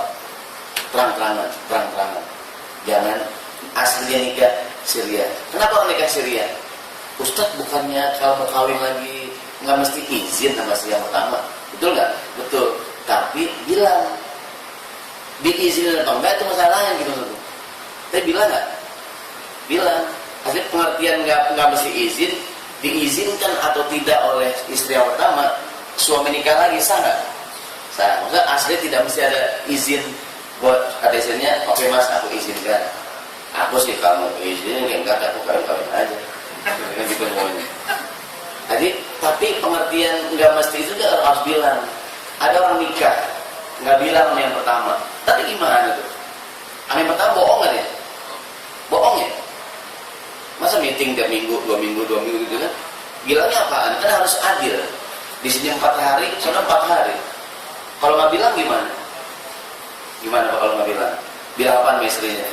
terang-terangan. Jangan aslinya nikah siriyah. Kenapa orang nikah siriyah? Ustadz, bukannya kalau mau kawin lagi nggak mesti izin sama istri yang pertama, betul nggak? Betul. Tapi bilang diizinin atau enggak itu masalahnya gitu. Tapi bilang nggak? Bilang. Asli pengertian nggak mesti izin, diizinkan atau tidak oleh istri yang pertama. Suami nikah lagi sah nggak? Sah. Maksudnya asli tidak mesti ada izin buat ada izinnya. Oke mas, aku izinkan. Aku sih kamu izinin, enggak aku kawin aja. Gitu semuanya. Jadi tapi pengertian nggak mesti itu harus bilang. Ada orang nikah nggak bilang sama yang pertama. Tapi gimana tuh? Yang pertama bohong nggak ya? Bohong ya? Masa meeting tiap minggu, dua minggu gitu kan? Bilangnya apaan? Kan harus adil. Di sini 4 hari, sana 4 hari. Kalau nggak bilang gimana? Gimana Pak kalau nggak bilang? Bilang apaan sama istrinya?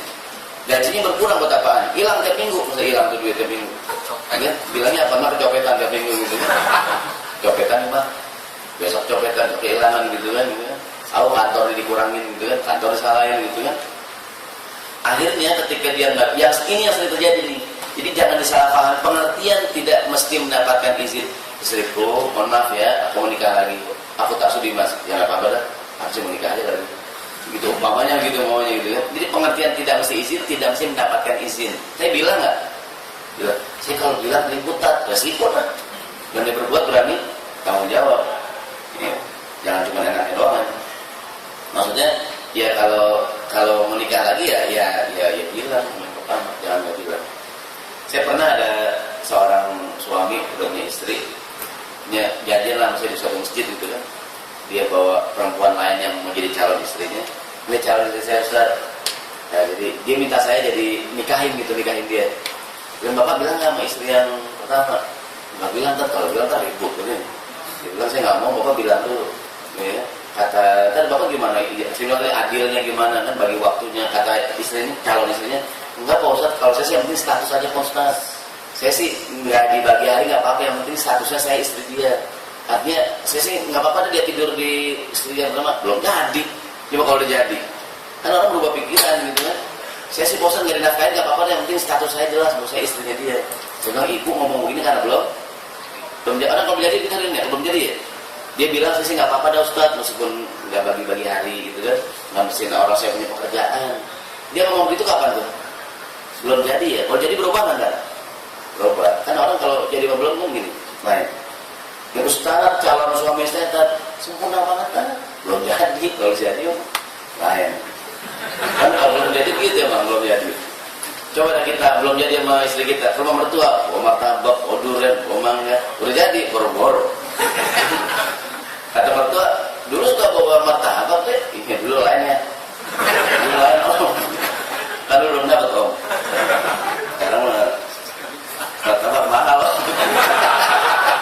Gajinya berkurang buat apaan? Hilang tiap minggu, masa hilang tuh duit tiap minggu? Ya, bilangnya apa? Mah kecopetan tiap minggu gitu kan? Copetan mah, besok copetan, kehilangan gitu kan? Gitu kan? Aku kantornya dikurangin gitu kan? Kantor disalahin gitu kan? Akhirnya ketika dia nggak, yang ini yang sering terjadi nih. Jadi jangan disalahpahami. Pengertian tidak mesti mendapatkan izin. Istriku, mohon maaf ya, aku menikah lagi. Aku tak sudi mas, ya nggak apa-apa dah. Harusnya menikah aja lagi. Gitu, umpamanya gitu maunya gitu ya. Jadi pengertian tidak mesti izin, tidak mesti mendapatkan izin. Saya bilang nggak? Bilang, saya kalau bilang liputan, resiko lah. Dan dia berbuat berani tanggung jawab. Ya, jangan cuma enaknya doang. Maksudnya, ya kalau menikah lagi ya bilang yang pertama, jangan nggak bilang. Saya pernah ada seorang suami punya istri, jadian lah misalnya di suatu masjid gitu kan. Dia bawa perempuan lain yang mau jadi calon istrinya. Ini calon istri saya Ustaz. Ya, jadi dia minta saya jadi nikahin dia. Dan bapak bilang nggak sama istri yang pertama? Nggak bilang kan, kalau bilang kan ribut gitu. Dia bilang saya nggak mau, bapak bilang dulu. Ya. Kata bapak gimana? Sebenarnya adilnya gimana kan bagi waktunya? Kata istrinya, calon istrinya, enggak Pak Ustaz, kalau saya sih yang penting status aja Pak Ustaz. Saya sih nggak dibagi hari nggak apa-apa, yang penting statusnya saya istri dia. Artinya saya sih nggak apa-apa dia tidur di istri yang pertama, belum jadi. Coba kalau udah jadi, kan orang berubah pikiran gitu kan. Saya sih bosan nggak dinafkahin nggak apa-apa, yang penting status saya jelas bahwa saya istrinya dia. Sebenarnya ibu ngomong begini karena belum jadi. Orang kalau jadi kita ya belum jadi ya. Dia bilang saya sih nggak apa-apa dah Ustaz, meskipun nggak bagi-bagi hari gitu kan. Nggak mesti orang saya punya pekerjaan. Dia ngomong begitu kapan tuh? Belum jadi ya. Kalau jadi berubah nggak? Berubah. Kan orang kalau jadi belum kan gini. Baik. Ya Ustaz, calon suami saya sempurna banget kan? Belum jadi. Kalau jadi lain. Kan kalau belum jadi gitu ya bang, belum jadi. Coba dah kita belum jadi sama istri kita, rumah mertua, bawa martabak, bawa durian, bawa mangga, udah jadi boro-boro. Kata mertua, dulu suka bawa martabak deh, ini dulu lainnya. Dulu lain om. Kan belum dapat om. Sekarang martabak mahal.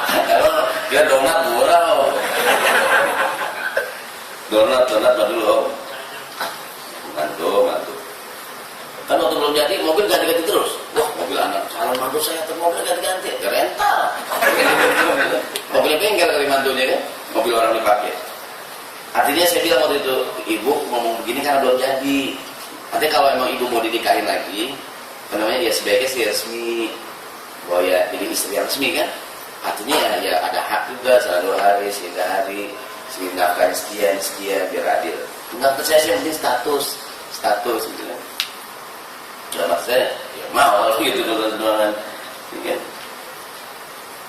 Kalau dia donat murah om. Donat mah dulu om. Mantu. Kan waktu belum jadi mobil ganti-ganti terus. Wah mobil anak calon mantu saya tuh mobil ganti-ganti, rental. Mobilnya bengkel kali mantunya kan, mobil orang dipakai. Artinya saya bilang waktu itu ibu ngomong begini karena belum jadi. Nanti kalau emang ibu mau dinikahin lagi, namanya dia sebaiknya sih resmi, bahwa ya jadi istri yang resmi kan. Artinya ya ada hak juga selama 2 hari, 3 hari, nafkah sekian biar adil. Nggak percaya sih yang penting status gitu kan. Dalam saya ya mau gitu doang kan.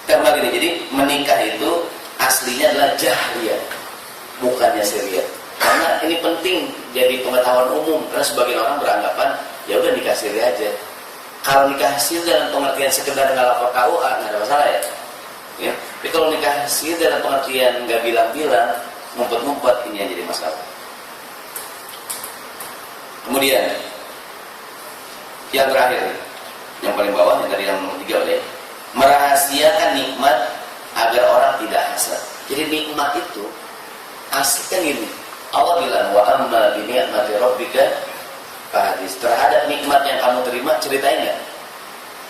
Karena gini, jadi menikah itu aslinya adalah jahriyah, bukannya siriyah. Karena ini penting jadi pengetahuan umum, karena sebagian orang beranggapan ya udah nikah siri aja. Kalau nikah siri dalam pengertian sekedar nggak lapor KUA nggak ada masalah ya. Tapi kalau nikah siri dalam pengertian nggak bilang-bilang, ngumpet-ngumpet, ini yang jadi masalah. Kemudian yang terakhir, yang paling bawah yang tadi yang nomor 3 oleh merahasiakan nikmat agar orang tidak hasad. Jadi nikmat itu asli kan gini. Allah bilang wa amma bi ni'mati rabbika fahadis. Terhadap nikmat yang kamu terima ceritain nggak?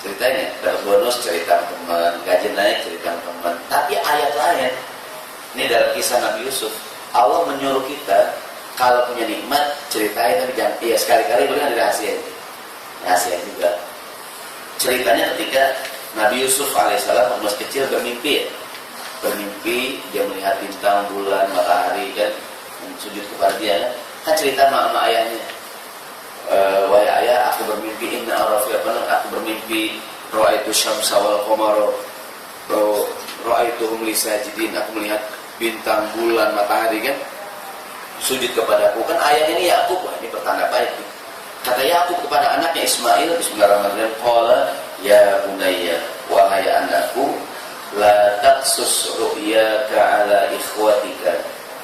Ceritain ya. Dapat bonus cerita teman, gaji naik cerita teman. Tapi ayat lain ini dalam kisah Nabi Yusuf, Allah menyuruh kita kalau punya nikmat ceritain, tapi jangan ya sekali-kali boleh dirahasiain. Rahasia juga. Ceritanya ketika Nabi Yusuf alaihissalam masih kecil bermimpi ya. Bermimpi dia melihat bintang, bulan, matahari kan, sujud kepada dia kan cerita sama ayahnya. Wahai ayah, aku bermimpi aku bermimpi ra'aitu syamsa wal qamara ra'aituhum li sajidin. Aku melihat bintang, bulan, matahari kan sujud kepadaku. Kan ayahnya ini Yakub, ini pertanda baik nih. Kata Yakub kepada anaknya Ismail, bismillahirrahmanirrahim, qala ya bunayya, wahai anakku, la taqsus ru'yaka ala ikhwatika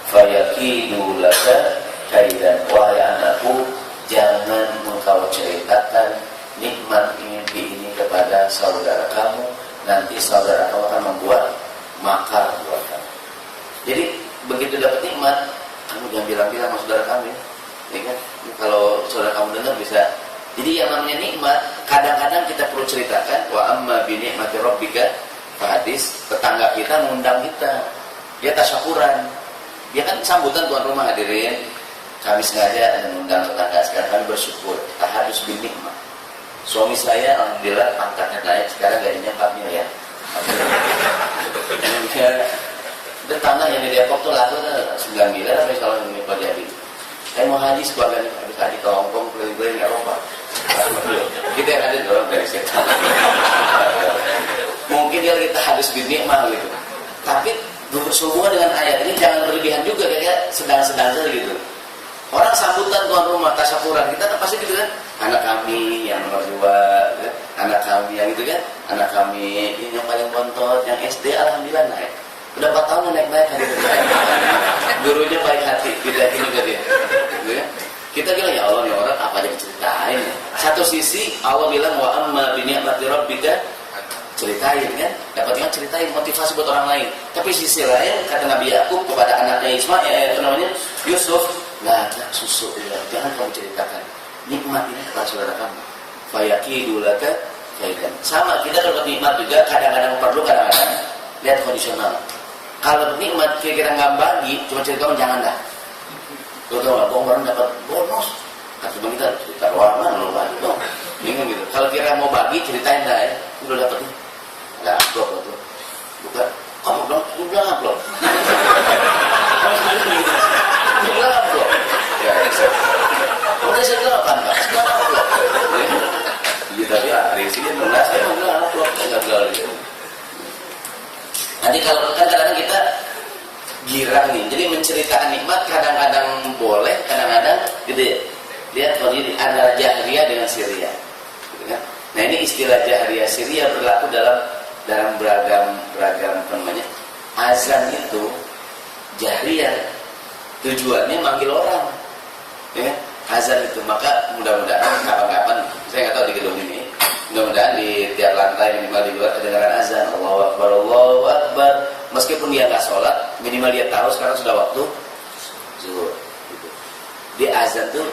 fayakidu laka kaidan. Wahai anakku, jangan engkau ceritakan nikmat mimpi ini kepada saudara kamu, nanti saudara kamu akan membuat makar buat kamu. Jadi begitu dapat nikmat, kamu jangan bilang-bilang sama saudara kamu, ya kan? Kalau saudara kamu dengar bisa. Jadi yang namanya nikmat, kadang-kadang kita perlu ceritakan. Wa amma bi ni'mati rabbika hadis, tetangga kita ngundang kita, dia tasyakuran, dia kan sambutan tuan rumah hadirin. Kami sengaja mengundang tetangga, sekarang kami bersyukur. Tahadus bin nikmat. Suami saya alhamdulillah pangkatnya naik, sekarang gajinya 4 miliar. Dan tanah yang di Depok tuh laku 9 miliar sampai kalau ini Pak jadi. Saya mau haji sekeluarga ini, habis haji ke Hongkong, keliling-keliling Eropa. Kita yang ada dorong dari setan. Mungkin dia kita hadis bin nikmah gitu. Tapi berhubungan dengan ayat ini jangan berlebihan juga, kayak sedang-sedang saja gitu. Orang sambutan tuan rumah tasyakuran, kita kan pasti gitu kan, anak kami yang nomor 2, kan? Anak kami yang gitu kan, anak kami ini yang paling bontot, yang SD alhamdulillah naik. Udah 4 tahun naik-naik hari ini. Gurunya baik hati, kita juga dia. Gitu ya? Kita bilang ya Allah nih orang apa aja diceritain. Satu sisi Allah bilang wa amma bi ni'mati rabbika, ceritain kan, dapatnya ceritain motivasi buat orang lain. Tapi sisi lain kata Nabi Yakub kepada anaknya Ismail, namanya Yusuf, lah susu ya, jangan kamu ceritakan nikmat ini kepada saudara kamu. Fayakidu laka kaidan. Sama kita kalau nikmat juga kadang-kadang perlu, kadang-kadang lihat kondisional. Kalau nikmat kira-kira nggak bagi, cuma cerita jangan dah. Lo tau gak, orang dapat bonus, kata bang kita cerita ruangan lo bagi dong, bingung gitu. Kalau kira mau bagi ceritain dah ya, udah dapet nih, nggak upload lo tuh, bukan, kamu bilang, lu bilang upload, lu bilang upload, ya, udah saya bilang apa enggak, sekarang upload, gitu tapi hari ini enggak, saya mau bilang upload, nggak bilang gitu. Nanti kalau kan kadang-kadang kita girang nih, jadi menceritakan nikmat kadang-kadang boleh, kadang-kadang gitu ya. Lihat kalau ini antara jahriyah dengan sirriyah, gitu kan? Nah ini istilah jahriyah sirriyah berlaku dalam beragam namanya. Azan itu jahriyah tujuannya manggil orang, ya kan? Azan itu maka mudah-mudahan kapan-kapan saya nggak tahu di gedung ini, mudah-mudahan di tiap lantai minimal di luar kedengaran azan Allahu Akbar, Allahu Akbar. Meskipun dia nggak sholat, minimal dia tahu sekarang sudah waktu zuhur. Gitu. Di azan tuh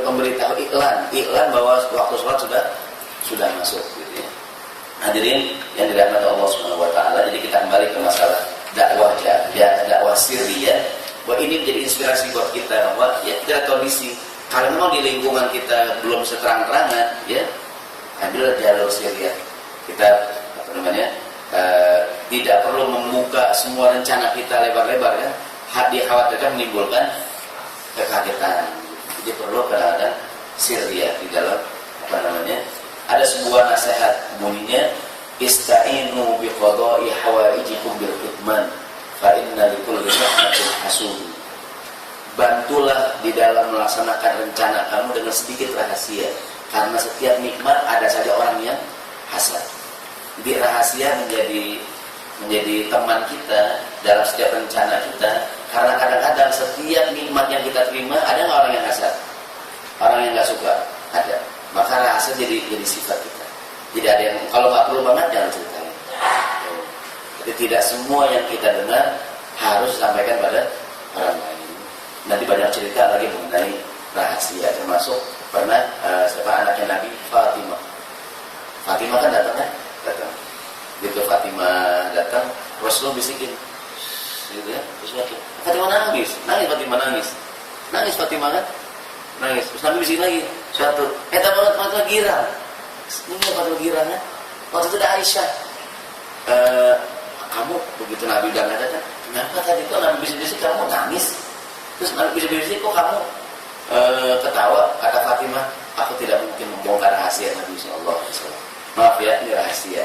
memberitahu iklan bahwa waktu sholat sudah masuk. Gitu ya. Hadirin yang dirahmati Allah Subhanahu Wa Taala, jadi kita kembali ke masalah dakwah sirriyah. Bahwa ini menjadi inspirasi buat kita bahwa ya kita kondisi kalau memang di lingkungan kita belum seterang-terangan, ya ambil jalur sirriyah. Kita apa namanya? Tidak perlu membuka semua rencana kita lebar-lebar kan, dikhawatirkan menimbulkan kekagetan. Jadi perlu kadang-kadang sirriyah di dalam apa namanya. Ada sebuah nasihat bunyinya ista'inu biqada'i hawaijikum bil khidman fa inna likulli rahmatin hasud. Bantulah di dalam melaksanakan rencana kamu dengan sedikit rahasia, karena setiap nikmat ada saja orang yang hasad. Jadi rahasia menjadi teman kita dalam setiap rencana kita, karena kadang-kadang setiap nikmat yang kita terima ada nggak orang yang hasad, orang yang nggak suka, ada. Maka rahasia jadi sifat kita. Jadi ada yang kalau nggak perlu banget jangan ceritain. Jadi tidak semua yang kita dengar harus disampaikan pada orang lain. Nanti banyak cerita lagi mengenai rahasia, termasuk pernah siapa anaknya Nabi Fatimah. Fatimah kan datang. Gitu Fatimah datang, Rasulullah bisikin, gitu ya, Fatimah nangis Fatimah nangis Fatimah kan, nangis. Terus Nabi bisikin lagi, suatu, Fatimah girang, ini Fatimah girang kan, waktu itu ada Aisyah, kamu begitu Nabi udah nggak datang, kenapa tadi kok Nabi bisik-bisik kamu nangis, terus Nabi bisik-bisik kok kamu ketawa, kata Fatimah, aku tidak mungkin membongkar rahasia Nabi Sallallahu Alaihi Wasallam. Maaf ya, ini rahasia.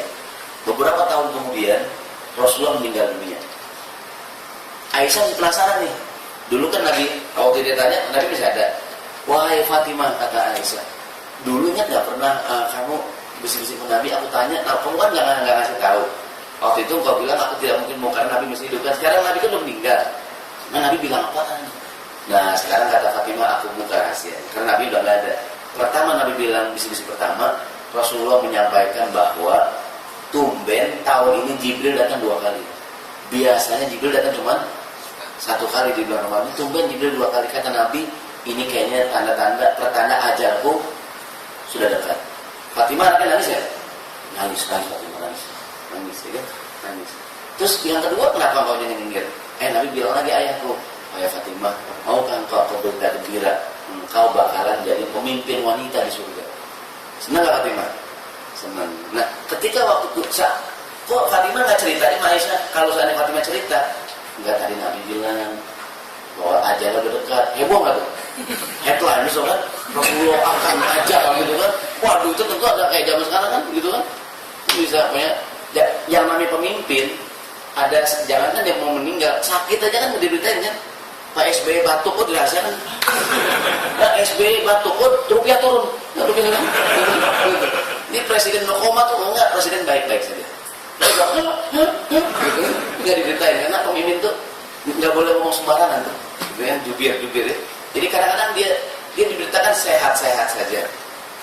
Beberapa tahun kemudian Rasulullah meninggal dunia. Aisyah penasaran nih. Dulu kan Nabi, waktu dia tanya, Nabi bisa ada. Wahai Fatimah, kata Aisyah, dulunya nggak pernah kamu bisik-bisik ke Nabi. Aku tanya, nah kamu kan nggak ngasih tahu. Waktu itu kau bilang aku tidak mungkin mau karena Nabi mesti hidup. Sekarang Nabi kan udah meninggal. Nah Nabi bilang apaan? Nah sekarang kata Fatimah, aku buka rahasia. Karena Nabi udah nggak ada. Pertama Nabi bilang bisik-bisik pertama, Rasulullah menyampaikan bahwa tumben tahun ini Jibril datang 2 kali. Biasanya Jibril datang cuma 1 kali di bulan Ramadan. Tumben Jibril 2 kali. Kata Nabi, ini kayaknya tanda-tanda pertanda ajalku sudah dekat. Fatimah anaknya nangis ya? Nangis Fatimah, nangis ya kan? Nangis. Terus yang kedua, kenapa kau nyengir? Nabi bilang lagi ayahku, ayah Fatimah, maukah engkau bergembira? Engkau bakalan jadi pemimpin wanita di surga. Senang gak Fatimah? Senang. Nah, ketika waktu kok Fatimah nggak cerita ini Aisyah? Kalau seandainya Fatimah cerita, enggak, tadi Nabi bilang bahwa ajalnya udah dekat. Heboh nggak tuh? Headline so kan, Rasulullah akan ajal gitu kan. Waduh, itu tentu ada kayak zaman sekarang kan, gitu kan? Bisa punya yang namanya pemimpin. Ada jangan kan dia mau meninggal, sakit aja kan udah diberitain kan. Pak SBY batuk kok dirahasiakan. Nah, SBY batuk kok rupiah turun. Nah, rupiah kan? Ini presiden no koma tuh enggak, presiden baik-baik saja. Enggak diberitain karena pemimpin tuh nggak boleh ngomong sembarangan tuh. Gitu ya, jubir ya. Jadi kadang-kadang dia diberitakan sehat-sehat saja.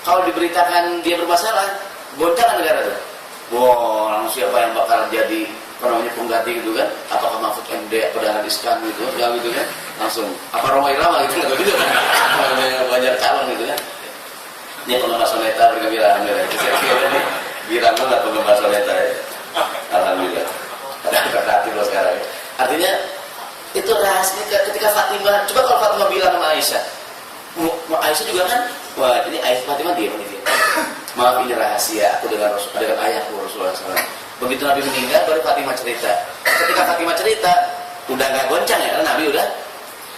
Kalau diberitakan dia bermasalah, goncangan negara tuh. Wah, langsung siapa yang bakal jadi pengganti gitu kan? Apakah Mahfud MD atau Dahlan Iskan gitu, ya gitu kan? Langsung apa Roma Irama gitu nggak gitu kan? Banyak calon gitu kan? Ini penggemar soneta bergembira, alhamdulillah. Girang banget penggemar soneta ya. Alhamdulillah. Ada hati loh sekarang ya. Artinya itu rahasia ketika Fatimah. Coba kalau Fatimah bilang sama Aisyah, Aisyah juga kan, wah ini Aisyah Fatimah diam nih. Maaf ini rahasia aku dengan ayahku Rasulullah SAW. Begitu Nabi meninggal baru Fatimah cerita. Ketika Fatimah cerita udah nggak goncang ya, karena Nabi udah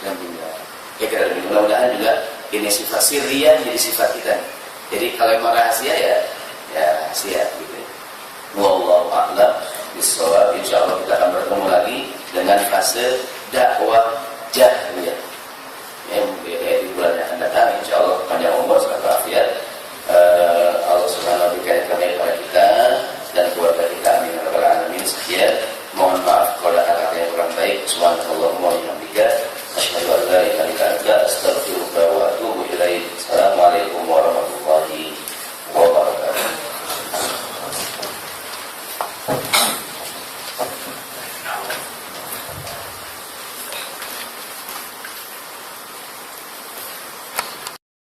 meninggal. Ya kira mudah-mudahan juga ini sifat sirriyah jadi sifat kita. Jadi kalau mau rahasia ya rahasia gitu. Wallahu a'lam bishawab. Insyaallah kita akan bertemu lagi dengan fase dakwah jahriyah.